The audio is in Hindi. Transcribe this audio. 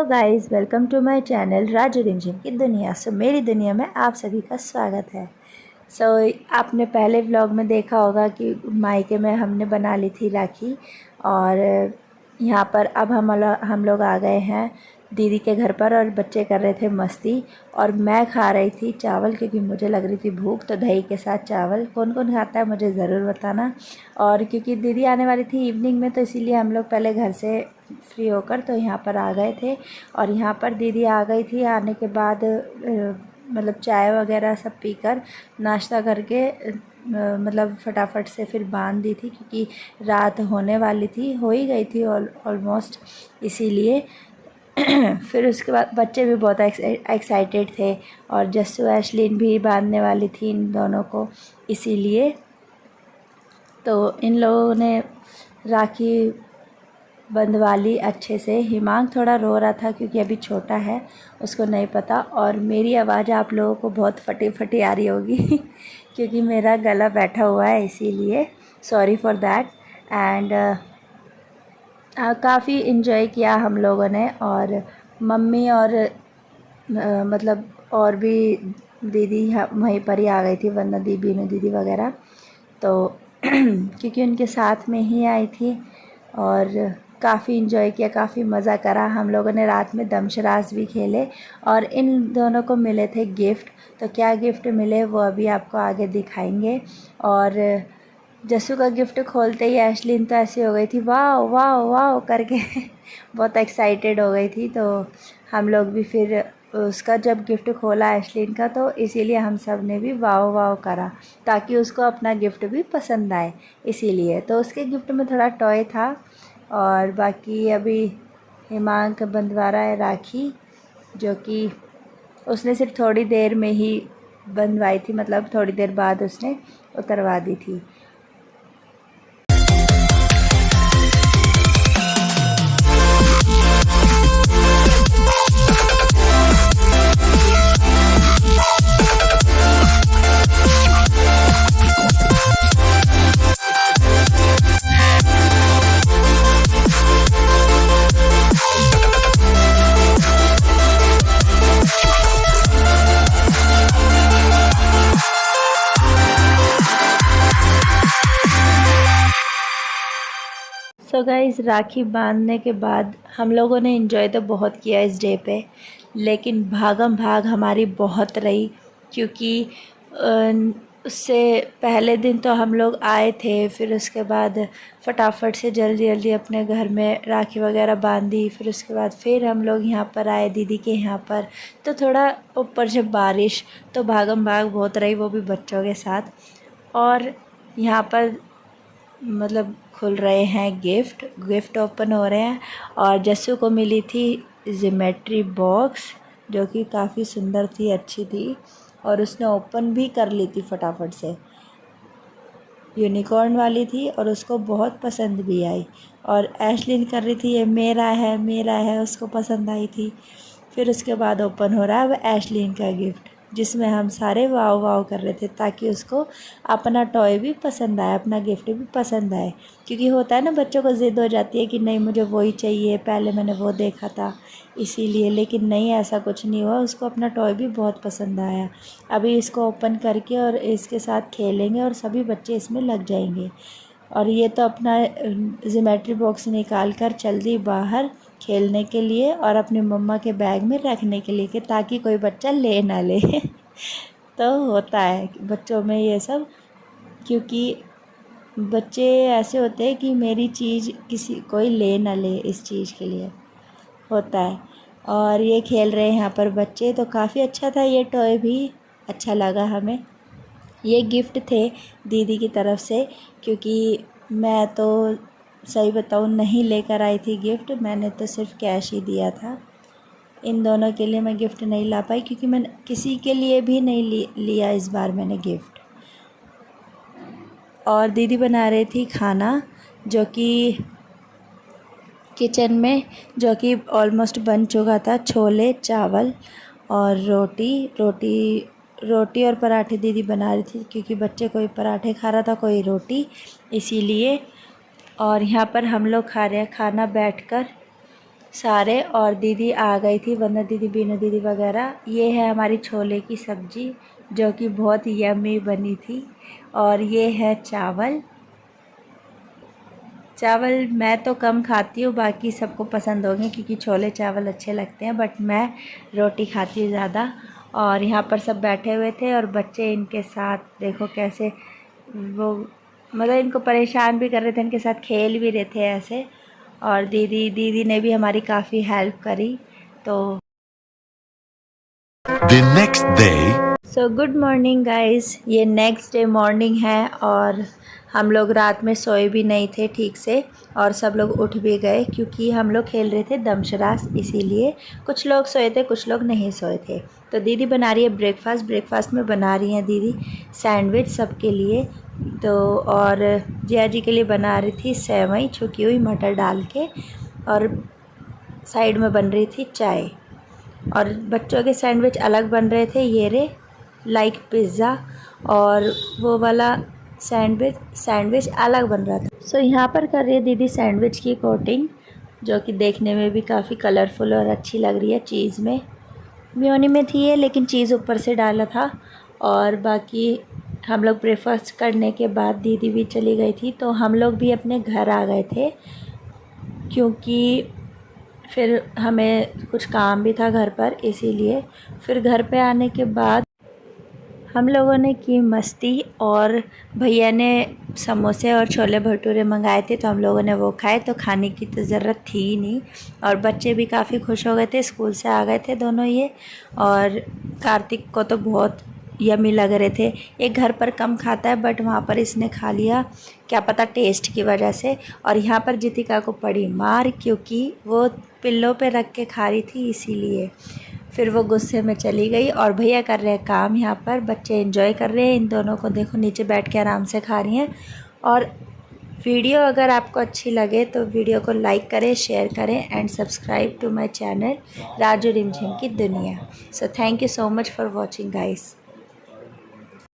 Guys, welcome to my channel Raju Rimjhim की दुनिया। मेरी दुनिया में आप सभी का स्वागत है। आपने पहले व्लॉग में देखा होगा कि मायके में हमने बना ली थी राखी, और यहाँ पर अब हम लोग आ गए हैं दीदी के घर पर, और बच्चे कर रहे थे मस्ती और मैं खा रही थी चावल क्योंकि मुझे लग रही थी भूख। तो दही के साथ चावल कौन कौन खाता है मुझे ज़रूर बताना। और क्योंकि दीदी आने वाली थी इवनिंग में, तो इसीलिए हम लोग पहले घर से फ्री होकर तो यहाँ पर आ गए थे। और यहाँ पर दीदी आ गई थी, आने के बाद मतलब चाय वगैरह सब पीकर नाश्ता करके मतलब फटाफट से फिर बांध दी थी, क्योंकि रात होने वाली थी, हो ही गई थी ऑलमोस्ट, इसीलिए। फिर उसके बाद बच्चे भी बहुत एक्साइटेड थे, और जस्सू ऐशलिन भी बांधने वाली थी इन दोनों को, इसीलिए। तो इन लोगों ने राखी बंधवा ली अच्छे से। हिमांक थोड़ा रो रहा था क्योंकि अभी छोटा है, उसको नहीं पता। और मेरी आवाज़ आप लोगों को बहुत फटी फटी आ रही होगी क्योंकि मेरा गला बैठा हुआ है, इसीलिए सॉरी फॉर दैट। एंड काफ़ी इन्जॉय किया हम लोगों ने। और मम्मी और मतलब और भी दीदी वहीं पर ही आ गई थी, वरना बीनू दीदी वगैरह तो क्योंकि उनके साथ में ही आई थी। और काफ़ी इन्जॉय किया, काफ़ी मज़ा करा हम लोगों ने। रात में दमशराज भी खेले, और इन दोनों को मिले थे गिफ्ट। तो क्या गिफ्ट मिले वो अभी आपको आगे दिखाएंगे। और जस्सू का गिफ्ट खोलते ही ऐशलिन तो ऐसी हो गई थी, वाह वाह वाह करके बहुत एक्साइटेड हो गई थी। तो हम लोग भी फिर उसका जब गिफ्ट खोला ऐशलिन का, तो इसीलिए हम सब ने भी वाव वाव करा, ताकि उसको अपना गिफ्ट भी पसंद आए, इसीलिए। तो उसके गिफ्ट में थोड़ा टॉय था। और बाकी अभी हिमांक बंधवा रहा है राखी, जो कि उसने सिर्फ थोड़ी देर में ही बंधवाई थी, मतलब थोड़ी देर बाद उसने उतरवा दी थी। सो गाइस, राखी बांधने के बाद हम लोगों ने एंजॉय तो बहुत किया इस डे पे, लेकिन भागम भाग हमारी बहुत रही, क्योंकि उससे पहले दिन तो हम लोग आए थे, फिर उसके बाद फटाफट से जल्दी जल्दी अपने घर में राखी वगैरह बांधी। फिर उसके बाद फिर हम लोग यहाँ पर आए दीदी के यहाँ पर, तो थोड़ा ऊपर से बारिश, तो भागम भाग बहुत रही, वो भी बच्चों के साथ। और यहाँ पर मतलब खुल रहे हैं गिफ्ट ओपन हो रहे हैं। और जस्सू को मिली थी ज्योमेट्री बॉक्स, जो कि काफ़ी सुंदर थी, अच्छी थी, और उसने ओपन भी कर ली थी फटाफट से। यूनिकॉर्न वाली थी और उसको बहुत पसंद भी आई। और ऐशलिन कर रही थी ये मेरा है मेरा है, उसको पसंद आई थी। फिर उसके बाद ओपन हो रहा है अब ऐशलिन का गिफ्ट, जिसमें हम सारे वाव वाव कर रहे थे, ताकि उसको अपना टॉय भी पसंद आए, अपना गिफ्ट भी पसंद आए। क्योंकि होता है ना, बच्चों को ज़िद हो जाती है कि नहीं मुझे वही चाहिए, पहले मैंने वो देखा था, इसीलिए। लेकिन नहीं, ऐसा कुछ नहीं हुआ, उसको अपना टॉय भी बहुत पसंद आया। अभी इसको ओपन करके और इसके साथ खेलेंगे, और सभी बच्चे इसमें लग जाएंगे। और ये तो अपना ज्योमेट्री बॉक्स निकाल कर चल दी बाहर खेलने के लिए, और अपनी मम्मा के बैग में रखने के लिए, कि ताकि कोई बच्चा ले ना ले तो होता है बच्चों में ये सब, क्योंकि बच्चे ऐसे होते हैं कि मेरी चीज़ किसी कोई ले ना ले, इस चीज़ के लिए होता है। और ये खेल रहे हैं यहाँ पर बच्चे, तो काफ़ी अच्छा था, ये टॉय भी अच्छा लगा हमें। ये गिफ्ट थे दीदी की तरफ से, क्योंकि मैं तो सही बताऊँ नहीं लेकर आई थी गिफ्ट, मैंने तो सिर्फ कैश ही दिया था। इन दोनों के लिए मैं गिफ्ट नहीं ला पाई, क्योंकि मैंने किसी के लिए भी नहीं लिया इस बार मैंने गिफ्ट। और दीदी बना रही थी खाना, जो कि किचन में, जो कि ऑलमोस्ट बन चुका था। छोले चावल और रोटी और पराठे दीदी बना रही थी, क्योंकि बच्चे कोई पराठे खा रहा था, कोई रोटी, इसीलिए। और यहाँ पर हम लोग खा रहे हैं खाना बैठकर सारे, और दीदी आ गई थी, वंदना दीदी, बीनू दीदी वगैरह। ये है हमारी छोले की सब्ज़ी जो कि बहुत यम्मी बनी थी। और ये है चावल। चावल मैं तो कम खाती हूँ, बाकी सबको पसंद होंगे क्योंकि छोले चावल अच्छे लगते हैं, बट मैं रोटी खाती हूँ ज़्यादा। और यहाँ पर सब बैठे हुए थे और बच्चे इनके साथ देखो कैसे वो मतलब इनको परेशान भी कर रहे थे, इनके साथ खेल भी रहे थे ऐसे। और दीदी ने भी हमारी काफ़ी हेल्प करी। तो The next day. So good morning guys, ये नेक्स्ट डे मॉर्निंग है और हम लोग रात में सोए भी नहीं थे ठीक से, और सब लोग उठ भी गए क्योंकि हम लोग खेल रहे थे दमशरास, इसीलिए कुछ लोग सोए थे, कुछ लोग नहीं सोए थे। तो दीदी बना रही है ब्रेकफास्ट में बना रही हैं दीदी सैंडविच सबके लिए। तो और जिया जी के लिए बना रही थी सेवई छुकी हुई मटर डाल के, और साइड में बन रही थी चाय। और बच्चों के सैंडविच अलग बन रहे थे, ये रे लाइक पिज़्ज़ा, और वो वाला सैंडविच अलग बन रहा था। सो यहाँ पर कर रही है दीदी सैंडविच की कोटिंग, जो कि देखने में भी काफ़ी कलरफुल और अच्छी लग रही है। चीज़ में मेयोनी में थी ये, लेकिन चीज़ ऊपर से डाला था। और बाकी हम लोग ब्रेकफास्ट करने के बाद दीदी भी चली गई थी, तो हम लोग भी अपने घर आ गए थे क्योंकि फिर हमें कुछ काम भी था घर पर, इसीलिए। फिर घर पे आने के बाद हम लोगों ने की मस्ती, और भैया ने समोसे और छोले भटूरे मंगाए थे तो हम लोगों ने वो खाए। तो खाने की तो ज़रूरत थी ही नहीं, और बच्चे भी काफ़ी खुश हो गए थे, स्कूल से आ गए थे दोनों ये। और कार्तिक को तो बहुत यम्मी लग रहे थे। एक घर पर कम खाता है बट वहाँ पर इसने खा लिया, क्या पता टेस्ट की वजह से। और यहाँ पर जितिका को पड़ी मार क्योंकि वो पिल्लों पे रख के खा रही थी, इसीलिए फिर वो गुस्से में चली गई। और भैया कर रहे हैं काम, यहाँ पर बच्चे एंजॉय कर रहे हैं इन दोनों को, देखो नीचे बैठ के आराम से खा रही हैं। और वीडियो अगर आपको अच्छी लगे तो वीडियो को लाइक करें, शेयर करें and subscribe to my channel Raju Rimjhim की दुनिया। So thank you so much for watching guys.